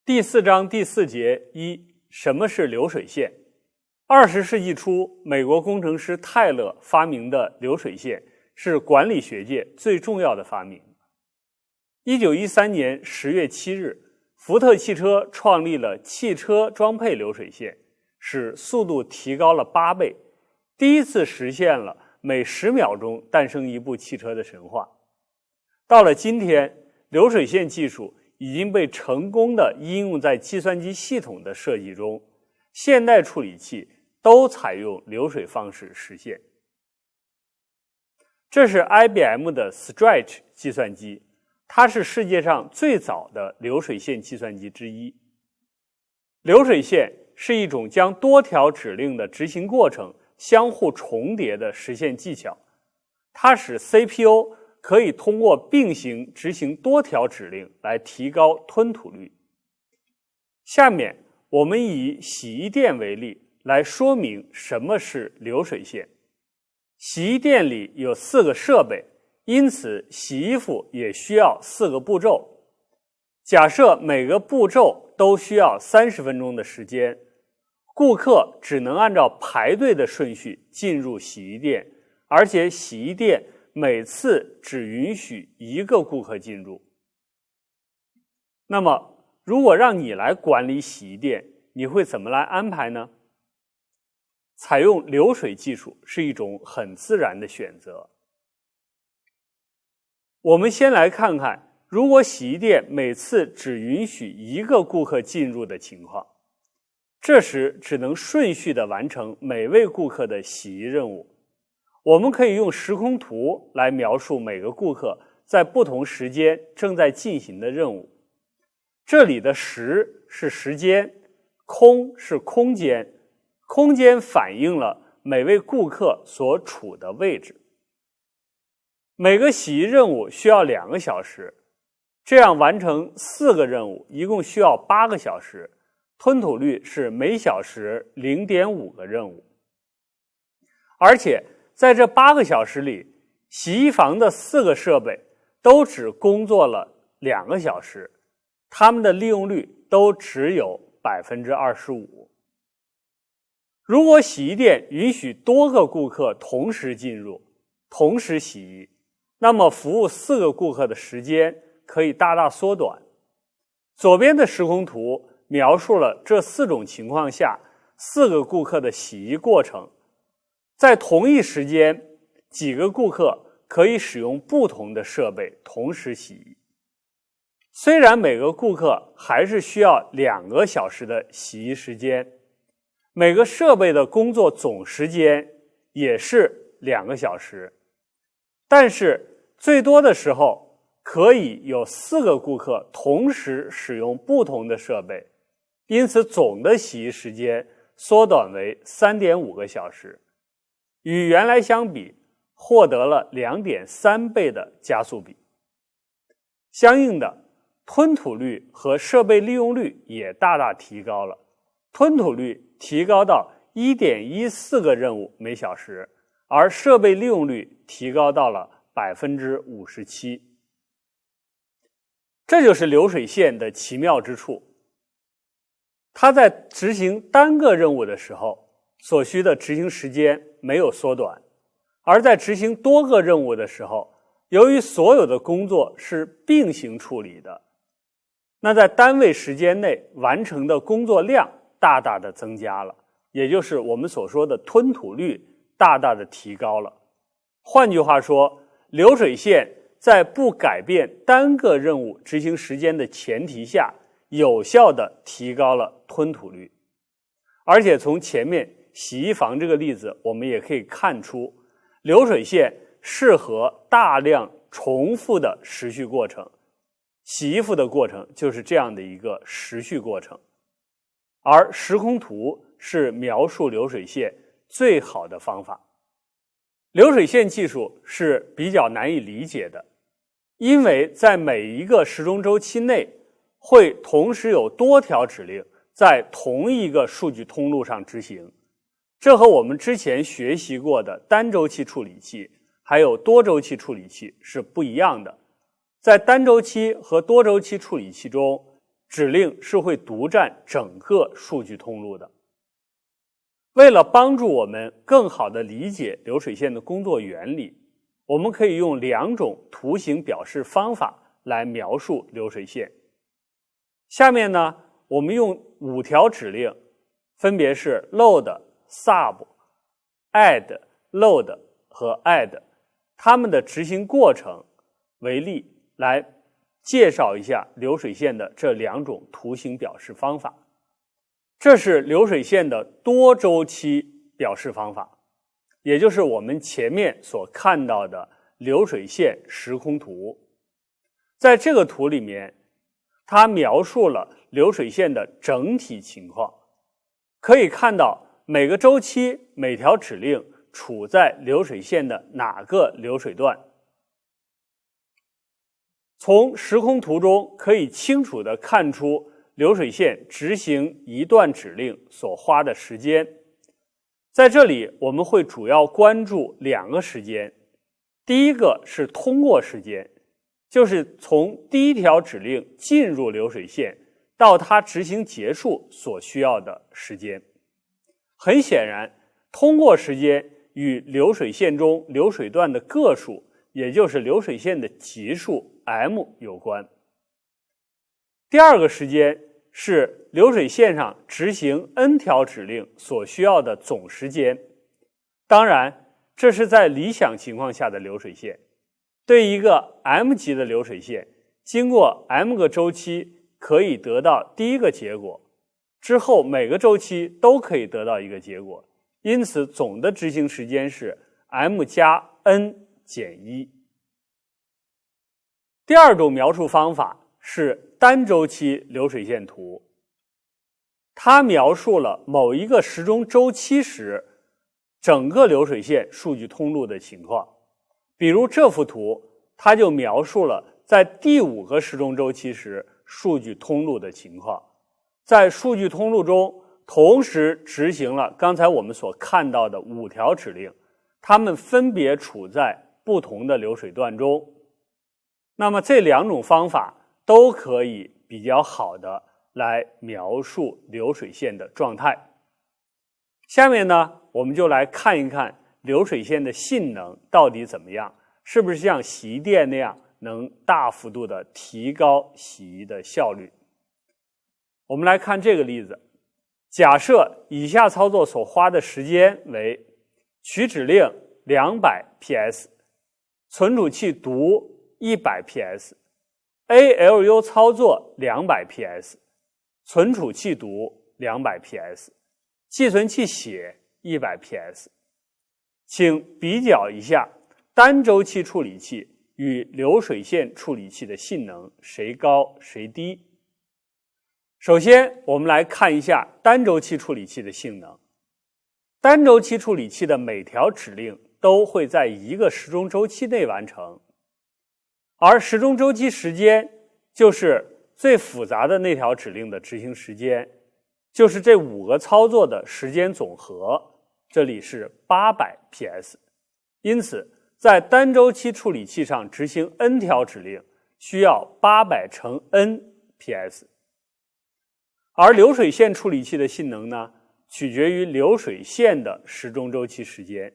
第4章第4节1，什么是流水线？20世纪初，美国工程师泰勒发明的流水线是管理学界最重要的发明。1913年10月7日，福特汽车创立了汽车装配流水线，使速度提高了8倍，第一次实现了每10秒钟诞生一部汽车的神话。到了今天，流水线技术已经被成功地应用在计算机系统的设计中，现代处理器都采用流水方式实现。这是 IBM 的 Stretch 计算机，它是世界上最早的流水线计算机之一。流水线是一种将多条指令的执行过程相互重叠的实现技巧，它使 CPU 可以通过并行执行多条指令来提高吞吐率。下面我们以洗衣店为例来说明什么是流水线。洗衣店里有4个设备，因此洗衣服也需要4个步骤。假设每个步骤都需要30分钟的时间，顾客只能按照排队的顺序进入洗衣店，而且洗衣店每次只允许1个顾客进入。那么，如果让你来管理洗衣店，你会怎么来安排呢？采用流水技术是一种很自然的选择。我们先来看看，如果洗衣店每次只允许1个顾客进入的情况，这时只能顺序地完成每位顾客的洗衣任务。我们可以用时空图来描述每个顾客在不同时间正在进行的任务。这里的时是时间，空是空间，空间反映了每位顾客所处的位置。每个洗衣任务需要2个小时，这样完成4个任务一共需要8个小时，吞吐率是每小时 0.5 个任务。而且在这8个小时里，洗衣房的4个设备都只工作了2个小时，它们的利用率都只有 25%。如果洗衣店允许多个顾客同时进入，同时洗衣，那么服务4个顾客的时间可以大大缩短。左边的时空图描述了这4种情况下4个顾客的洗衣过程。在同一时间，几个顾客可以使用不同的设备同时洗衣。虽然每个顾客还是需要2个小时的洗衣时间，每个设备的工作总时间也是2个小时，但是最多的时候可以有4个顾客同时使用不同的设备，因此总的洗衣时间缩短为 3.5 个小时。与原来相比，获得了 2.3 倍的加速比。相应的，吞吐率和设备利用率也大大提高了。吞吐率提高到 1.14 个任务每小时，而设备利用率提高到了 57%。这就是流水线的奇妙之处。它在执行单个任务的时候，所需的执行时间没有缩短，而在执行多个任务的时候，由于所有的工作是并行处理的，那在单位时间内完成的工作量大大的增加了，也就是我们所说的吞吐率大大的提高了。换句话说，流水线在不改变单个任务执行时间的前提下，有效地提高了吞吐率。而且从前面洗衣房这个例子，我们也可以看出，流水线适合大量重复的时序过程。洗衣服的过程就是这样的一个时序过程，而时空图是描述流水线最好的方法。流水线技术是比较难以理解的，因为在每一个时钟周期内，会同时有多条指令在同一个数据通路上执行。这和我们之前学习过的单周期处理器还有多周期处理器是不一样的。在单周期和多周期处理器中，指令是会独占整个数据通路的。为了帮助我们更好地理解流水线的工作原理，我们可以用2种图形表示方法来描述流水线。下面呢，我们用5条指令，分别是 load、sub、add、load 和 add， 它们的执行过程为例，来介绍一下流水线的这2种图形表示方法。这是流水线的多周期表示方法，也就是我们前面所看到的流水线时空图。在这个图里面，它描述了流水线的整体情况，可以看到每个周期每条指令处在流水线的哪个流水段。从时空图中可以清楚地看出流水线执行一段指令所花的时间。在这里我们会主要关注2个时间，第一个是通过时间，就是从第一条指令进入流水线到它执行结束所需要的时间。很显然，通过时间与流水线中流水段的个数，也就是流水线的级数 m 有关。第2个时间是流水线上执行 n 条指令所需要的总时间。当然，这是在理想情况下的流水线。对一个 m 级的流水线，经过 m 个周期可以得到第一个结果，之后每个周期都可以得到一个结果，因此总的执行时间是 m 加 n 减1。第2种描述方法是单周期流水线图，它描述了某一个时钟周期时整个流水线数据通路的情况。比如这幅图，它就描述了在第5个时钟周期时数据通路的情况。在数据通路中同时执行了刚才我们所看到的5条指令，它们分别处在不同的流水段中。那么这2种方法都可以比较好的来描述流水线的状态。下面呢，我们就来看一看流水线的性能到底怎么样，是不是像洗衣店那样能大幅度的提高洗衣的效率。我们来看这个例子，假设以下操作所花的时间为取指令200 ps， 存储器读100 ps，ALU 操作200 ps， 存储器读200 ps， 寄存器写100 ps。 请比较一下单周期处理器与流水线处理器的性能谁高谁低。首先我们来看一下单周期处理器的性能。单周期处理器的每条指令都会在一个时钟周期内完成，而时钟周期时间就是最复杂的那条指令的执行时间，就是这5个操作的时间总和，这里是800 ps。 因此在单周期处理器上执行 n 条指令需要800乘 n ps。 而流水线处理器的性能呢，取决于流水线的时钟周期时间，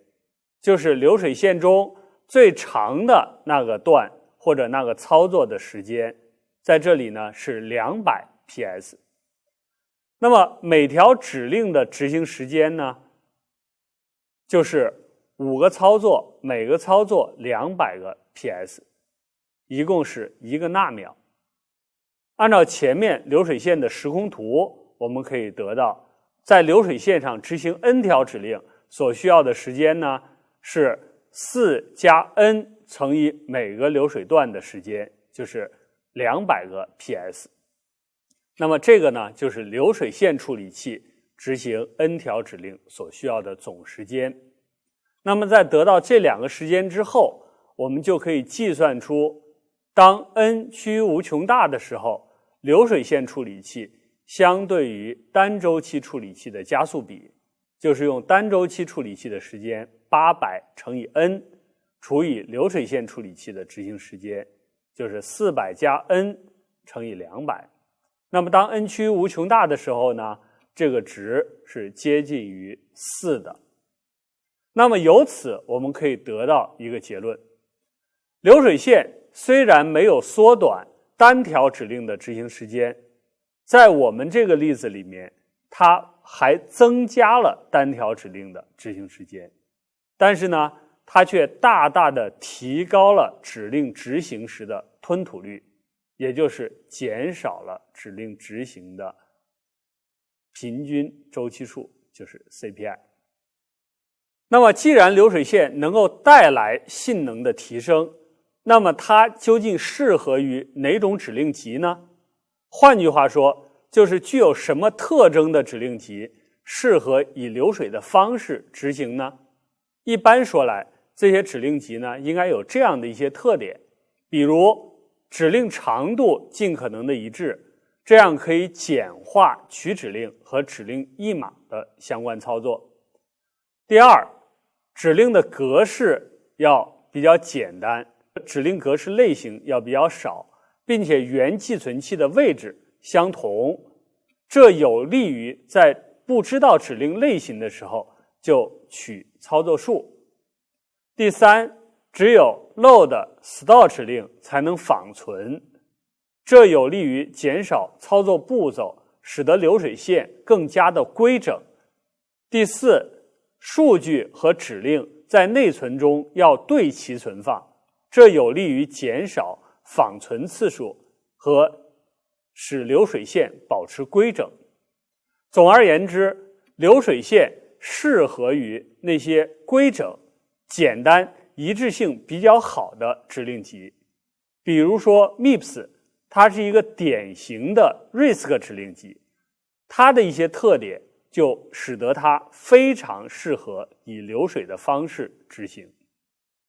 就是流水线中最长的那个段或者那个操作的时间，在这里呢是200 ps。 那么每条指令的执行时间呢，就是5个操作，每个操作200个 ps， 一共是1个纳秒。按照前面流水线的时空图，我们可以得到在流水线上执行 n 条指令所需要的时间呢，是4加 n 乘以每个流水段的时间，就是200个 ps。 那么这个呢，就是流水线处理器执行 n 条指令所需要的总时间。那么在得到这2个时间之后，我们就可以计算出当 n 趋于无穷大的时候，流水线处理器相对于单周期处理器的加速比，就是用单周期处理器的时间800乘以 n 除以流水线处理器的执行时间，就是400加 n 乘以200。那么当 n 趋于无穷大的时候呢，这个值是接近于4的。那么由此我们可以得到一个结论：流水线虽然没有缩短单条指令的执行时间，在我们这个例子里面，它还增加了单条指令的执行时间，但是呢，它却大大的提高了指令执行时的吞吐率，也就是减少了指令执行的平均周期数，就是 CPI。那么既然流水线能够带来性能的提升，那么它究竟适合于哪种指令集呢？换句话说，就是具有什么特征的指令集适合以流水的方式执行呢？一般说来，这些指令集呢，应该有这样的一些特点，比如指令长度尽可能的一致，这样可以简化取指令和指令译码的相关操作。第二，指令的格式要比较简单，指令格式类型要比较少，并且原寄存器的位置相同，这有利于在不知道指令类型的时候就取操作数。第三，只有 load、store 指令才能仿存，这有利于减少操作步骤，使得流水线更加的规整。第四，数据和指令在内存中要对齐存放，这有利于减少仿存次数和使流水线保持规整。总而言之，流水线适合于那些规整、简单、一致性比较好的指令集。比如说 MIPS， 它是一个典型的 RISC 指令集，它的一些特点就使得它非常适合以流水的方式执行。